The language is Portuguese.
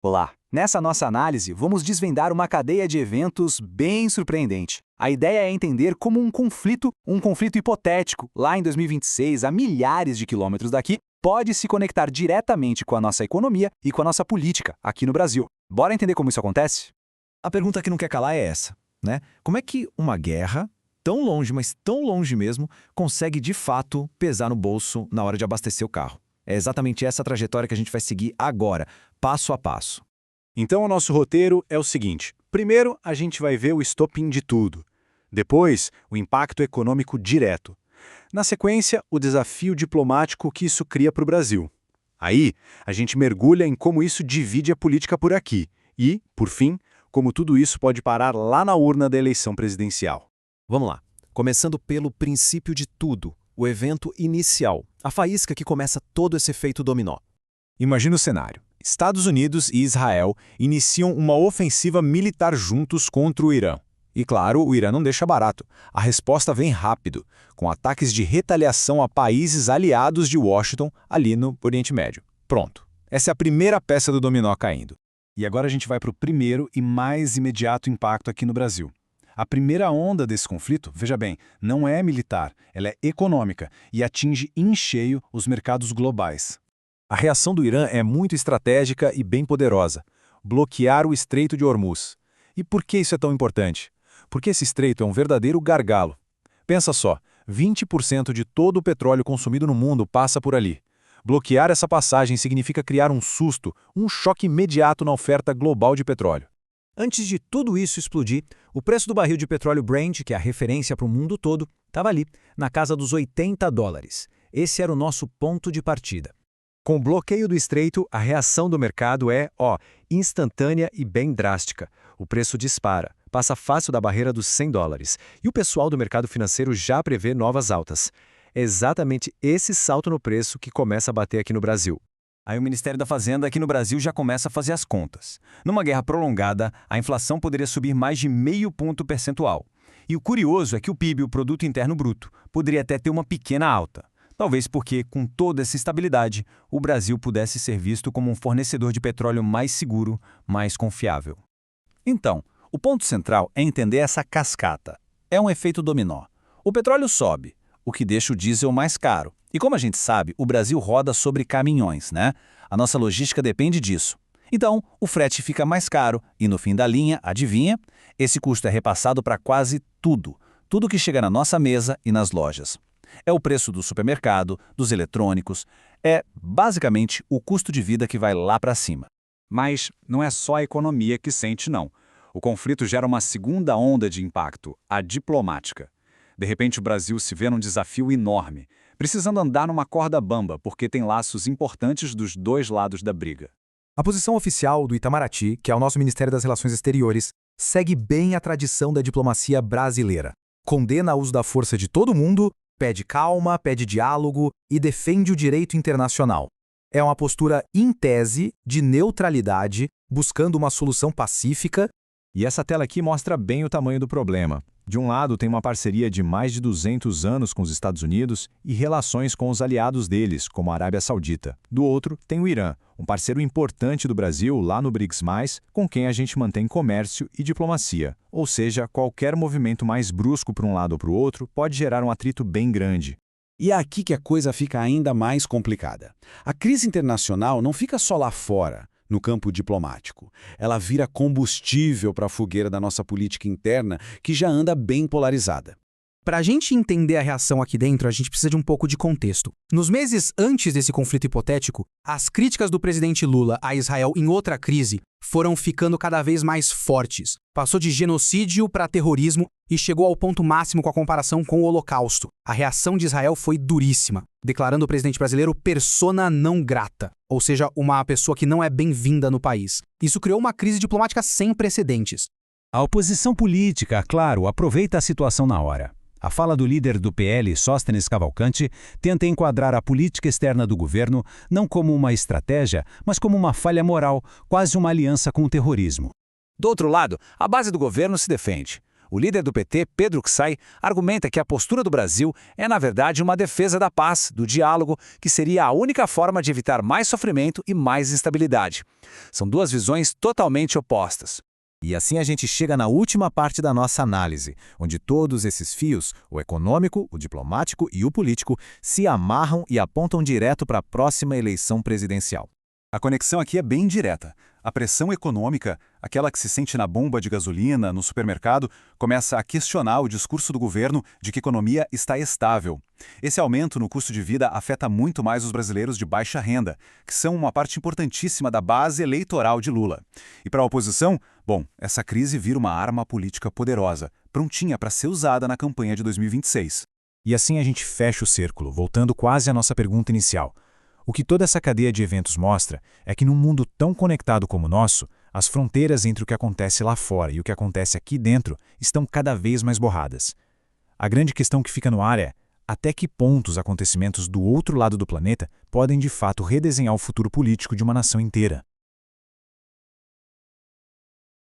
Olá! Nessa nossa análise, vamos desvendar uma cadeia de eventos bem surpreendente. A ideia é entender como um conflito hipotético, lá em 2026, a milhares de quilômetros daqui, pode se conectar diretamente com a nossa economia e com a nossa política aqui no Brasil. Bora entender como isso acontece? A pergunta que não quer calar é essa, né? Como é que uma guerra, tão longe, mas tão longe mesmo, consegue de fato pesar no bolso na hora de abastecer o carro? É exatamente essa trajetória que a gente vai seguir agora, passo a passo. Então, o nosso roteiro é o seguinte. Primeiro, a gente vai ver o estopim de tudo. Depois, o impacto econômico direto. Na sequência, o desafio diplomático que isso cria para o Brasil. Aí, a gente mergulha em como isso divide a política por aqui. E, por fim, como tudo isso pode parar lá na urna da eleição presidencial. Vamos lá. Começando pelo princípio de tudo, o evento inicial, a faísca que começa todo esse efeito dominó. Imagina o cenário. Estados Unidos e Israel iniciam uma ofensiva militar juntos contra o Irã. E claro, o Irã não deixa barato. A resposta vem rápido, com ataques de retaliação a países aliados de Washington ali no Oriente Médio. Pronto. Essa é a primeira peça do dominó caindo. E agora a gente vai para o primeiro e mais imediato impacto aqui no Brasil. A primeira onda desse conflito, veja bem, não é militar, ela é econômica e atinge em cheio os mercados globais. A reação do Irã é muito estratégica e bem poderosa. Bloquear o Estreito de Hormuz. E por que isso é tão importante? Porque esse estreito é um verdadeiro gargalo. Pensa só, 20% de todo o petróleo consumido no mundo passa por ali. Bloquear essa passagem significa criar um susto, um choque imediato na oferta global de petróleo. Antes de tudo isso explodir, o preço do barril de petróleo Brent, que é a referência para o mundo todo, estava ali, na casa dos $80. Esse era o nosso ponto de partida. Com o bloqueio do estreito, a reação do mercado é, instantânea e bem drástica. O preço dispara, passa fácil da barreira dos $100. E o pessoal do mercado financeiro já prevê novas altas. É exatamente esse salto no preço que começa a bater aqui no Brasil. Aí o Ministério da Fazenda aqui no Brasil já começa a fazer as contas. Numa guerra prolongada, a inflação poderia subir mais de 0,5 ponto percentual. E o curioso é que o PIB, o Produto Interno Bruto, poderia até ter uma pequena alta. Talvez porque, com toda essa estabilidade, o Brasil pudesse ser visto como um fornecedor de petróleo mais seguro, mais confiável. Então, o ponto central é entender essa cascata. É um efeito dominó. O petróleo sobe, o que deixa o diesel mais caro. E como a gente sabe, o Brasil roda sobre caminhões, né? A nossa logística depende disso. Então, o frete fica mais caro e, no fim da linha, adivinha? Esse custo é repassado para quase tudo. Tudo que chega na nossa mesa e nas lojas. É o preço do supermercado, dos eletrônicos, é basicamente o custo de vida que vai lá para cima. Mas não é só a economia que sente, não. O conflito gera uma segunda onda de impacto, a diplomática. De repente o Brasil se vê num desafio enorme, precisando andar numa corda bamba porque tem laços importantes dos dois lados da briga. A posição oficial do Itamaraty, que é o nosso Ministério das Relações Exteriores, segue bem a tradição da diplomacia brasileira. Condena o uso da força de todo mundo, pede calma, pede diálogo e defende o direito internacional. É uma postura, em tese, de neutralidade, buscando uma solução pacífica. E essa tela aqui mostra bem o tamanho do problema. De um lado, tem uma parceria de mais de 200 anos com os Estados Unidos e relações com os aliados deles, como a Arábia Saudita. Do outro, tem o Irã, um parceiro importante do Brasil lá no BRICS+, com quem a gente mantém comércio e diplomacia. Ou seja, qualquer movimento mais brusco para um lado ou para o outro pode gerar um atrito bem grande. E é aqui que a coisa fica ainda mais complicada. A crise internacional não fica só lá fora, no campo diplomático. Ela vira combustível para a fogueira da nossa política interna, que já anda bem polarizada. Para a gente entender a reação aqui dentro, a gente precisa de um pouco de contexto. Nos meses antes desse conflito hipotético, as críticas do presidente Lula a Israel em outra crise foram ficando cada vez mais fortes. Passou de genocídio para terrorismo e chegou ao ponto máximo com a comparação com o Holocausto. A reação de Israel foi duríssima, declarando o presidente brasileiro persona não grata, ou seja, uma pessoa que não é bem-vinda no país. Isso criou uma crise diplomática sem precedentes. A oposição política, claro, aproveita a situação na hora. A fala do líder do PL, Sóstenes Cavalcanti, tenta enquadrar a política externa do governo não como uma estratégia, mas como uma falha moral, quase uma aliança com o terrorismo. Do outro lado, a base do governo se defende. O líder do PT, Pedro Xay, argumenta que a postura do Brasil é, na verdade, uma defesa da paz, do diálogo, que seria a única forma de evitar mais sofrimento e mais instabilidade. São duas visões totalmente opostas. E assim a gente chega na última parte da nossa análise, onde todos esses fios, o econômico, o diplomático e o político, se amarram e apontam direto para a próxima eleição presidencial. A conexão aqui é bem direta. A pressão econômica, aquela que se sente na bomba de gasolina, no supermercado, começa a questionar o discurso do governo de que a economia está estável. Esse aumento no custo de vida afeta muito mais os brasileiros de baixa renda, que são uma parte importantíssima da base eleitoral de Lula. E para a oposição, bom, essa crise vira uma arma política poderosa, prontinha para ser usada na campanha de 2026. E assim a gente fecha o círculo, voltando quase à nossa pergunta inicial. O que toda essa cadeia de eventos mostra é que num mundo tão conectado como o nosso, as fronteiras entre o que acontece lá fora e o que acontece aqui dentro estão cada vez mais borradas. A grande questão que fica no ar é até que ponto os acontecimentos do outro lado do planeta podem de fato redesenhar o futuro político de uma nação inteira.